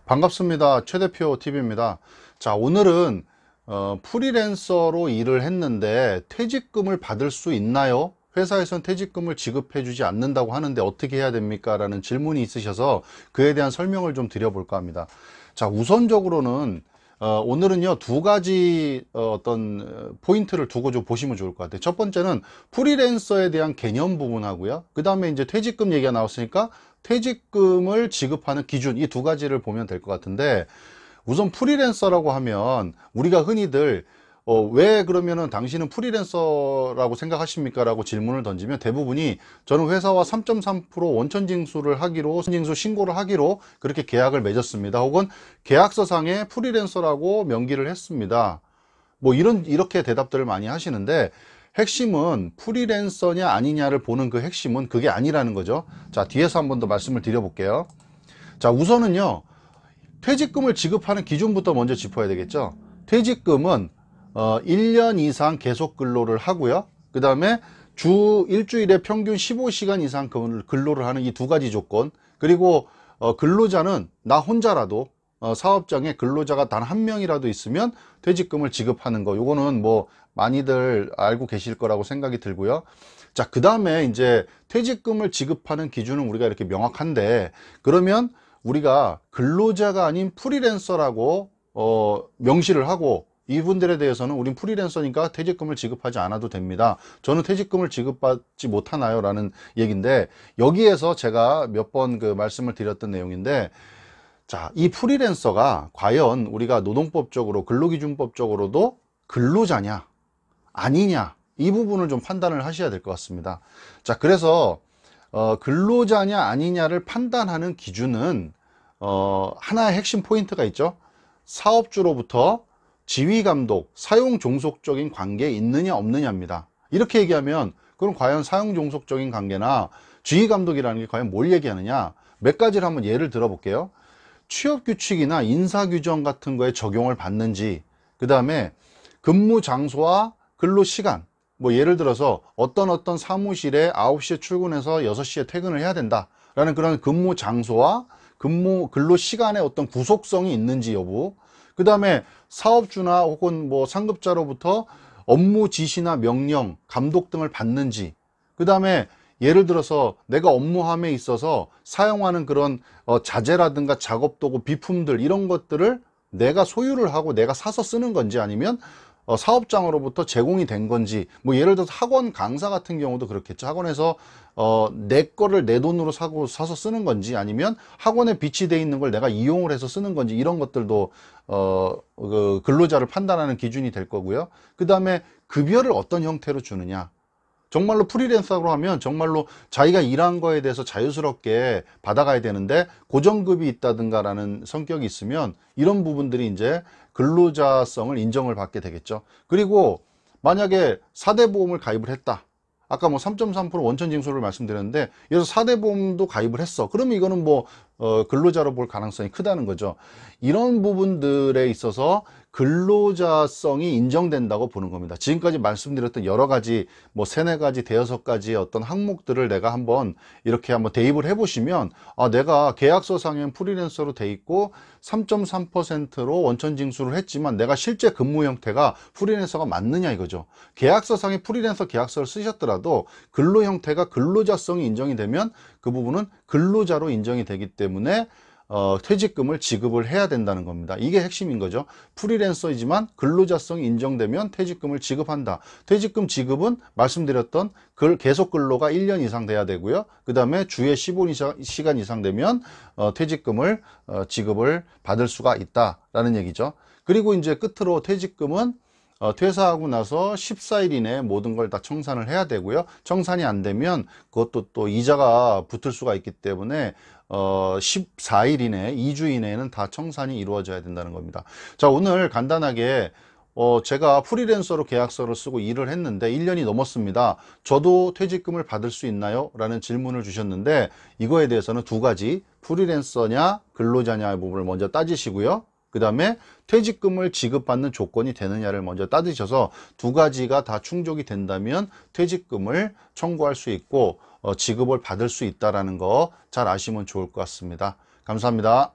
반갑습니다. 최대표 TV입니다. 자, 오늘은 프리랜서로 일을 했는데 퇴직금을 받을 수 있나요? 회사에선 퇴직금을 지급해 주지 않는다고 하는데 어떻게 해야 됩니까? 라는 질문이 있으셔서 그에 대한 설명을 좀 드려볼까 합니다. 자, 우선적으로는 오늘은요, 두 가지 어떤 포인트를 두고 좀 보시면 좋을 것 같아요. 첫 번째는 프리랜서에 대한 개념 부분하고요. 그 다음에 이제 퇴직금 얘기가 나왔으니까 퇴직금을 지급하는 기준, 이 두 가지를 보면 될 것 같은데, 우선 프리랜서라고 하면 우리가 흔히들 왜 그러면은 당신은 프리랜서라고 생각하십니까? 라고 질문을 던지면 대부분이 저는 회사와 3.3% 원천징수를 하기로, 징수 신고를 하기로 그렇게 계약을 맺었습니다. 혹은 계약서상에 프리랜서라고 명기를 했습니다. 뭐 이렇게 대답들을 많이 하시는데, 핵심은 프리랜서냐 아니냐를 보는 그 핵심은 그게 아니라는 거죠. 자, 뒤에서 한 번 더 말씀을 드려볼게요. 자, 우선은요, 퇴직금을 지급하는 기준부터 먼저 짚어야 되겠죠. 퇴직금은 1년 이상 계속 근로를 하고요. 그 다음에 주 일주일에 평균 15시간 이상 근로를 하는 이 두 가지 조건, 그리고 근로자는 나 혼자라도 사업장에 근로자가 단 한 명이라도 있으면 퇴직금을 지급하는 거, 요거는 뭐 많이들 알고 계실 거라고 생각이 들고요. 자, 그 다음에 이제 퇴직금을 지급하는 기준은 우리가 이렇게 명확한데, 그러면 우리가 근로자가 아닌 프리랜서라고 명시를 하고, 이분들에 대해서는 우린 프리랜서니까 퇴직금을 지급하지 않아도 됩니다. 저는 퇴직금을 지급받지 못하나요? 라는 얘기인데, 여기에서 제가 몇 번 그 말씀을 드렸던 내용인데, 자, 이 프리랜서가 과연 우리가 노동법적으로, 근로기준법적으로도 근로자냐 아니냐, 이 부분을 좀 판단을 하셔야 될 것 같습니다. 자, 그래서 근로자냐 아니냐를 판단하는 기준은 하나의 핵심 포인트가 있죠. 사업주로부터 지휘감독, 사용종속적인 관계에 있느냐 없느냐입니다. 이렇게 얘기하면 그럼 과연 사용종속적인 관계나 지휘감독이라는 게 과연 뭘 얘기하느냐, 몇 가지를 한번 예를 들어 볼게요. 취업규칙이나 인사규정 같은 거에 적용을 받는지, 그 다음에 근무 장소와 근로 시간, 뭐 예를 들어서 어떤 사무실에 9시에 출근해서 6시에 퇴근을 해야 된다 라는 그런 근무 장소와 근로 시간에 어떤 구속성이 있는지 여부, 그 다음에 사업주나 혹은 뭐 상급자로부터 업무 지시나 명령, 감독 등을 받는지, 그 다음에 예를 들어서 내가 업무함에 있어서 사용하는 그런 자재라든가 작업도구, 비품들, 이런 것들을 내가 소유를 하고 내가 사서 쓰는 건지, 아니면 사업장으로부터 제공이 된 건지, 뭐 예를 들어서 학원 강사 같은 경우도 그렇겠죠. 학원에서 내 거를 내 돈으로 사서 쓰는 건지, 아니면 학원에 비치되어 있는 걸 내가 이용을 해서 쓰는 건지, 이런 것들도 그 근로자를 판단하는 기준이 될 거고요. 그 다음에 급여를 어떤 형태로 주느냐, 정말로 프리랜서로 하면 정말로 자기가 일한 거에 대해서 자유스럽게 받아가야 되는데 고정급이 있다든가 라는 성격이 있으면 이런 부분들이 이제 근로자성을 인정을 받게 되겠죠. 그리고 만약에 4대 보험을 가입을 했다, 아까 뭐 3.3% 원천징수를 말씀드렸는데, 여기서 4대 보험도 가입을 했어. 그러면 이거는 뭐 근로자로 볼 가능성이 크다는 거죠. 이런 부분들에 있어서 근로자성이 인정된다고 보는 겁니다. 지금까지 말씀드렸던 여러 가지 뭐 세네 가지, 대여섯 가지의 어떤 항목들을 내가 한번 이렇게 한번 대입을 해보시면, 아, 내가 계약서상엔 프리랜서로 돼 있고 3.3%로 원천징수를 했지만 내가 실제 근무 형태가 프리랜서가 맞느냐 이거죠. 계약서상에 프리랜서 계약서를 쓰셨더라도 근로 형태가 근로자성이 인정이 되면 그 부분은 근로자로 인정이 되기 때문에 퇴직금을 지급을 해야 된다는 겁니다. 이게 핵심인 거죠. 프리랜서이지만 근로자성이 인정되면 퇴직금을 지급한다. 퇴직금 지급은 말씀드렸던 계속 근로가 1년 이상 돼야 되고요. 그 다음에 주에 15시간 이상 되면 퇴직금을 지급을 받을 수가 있다라는 얘기죠. 그리고 이제 끝으로 퇴직금은 퇴사하고 나서 14일 이내에 모든 걸 다 청산을 해야 되고요. 청산이 안 되면 그것도 또 이자가 붙을 수가 있기 때문에 14일 이내, 2주 이내에는 다 청산이 이루어져야 된다는 겁니다. 자, 오늘 간단하게 제가 프리랜서로 계약서를 쓰고 일을 했는데 1년이 넘었습니다. 저도 퇴직금을 받을 수 있나요? 라는 질문을 주셨는데, 이거에 대해서는 두 가지, 프리랜서냐 근로자냐의 부분을 먼저 따지시고요. 그 다음에 퇴직금을 지급받는 조건이 되느냐를 먼저 따지셔서 두 가지가 다 충족이 된다면 퇴직금을 청구할 수 있고 지급을 받을 수 있다는 거 잘 아시면 좋을 것 같습니다. 감사합니다.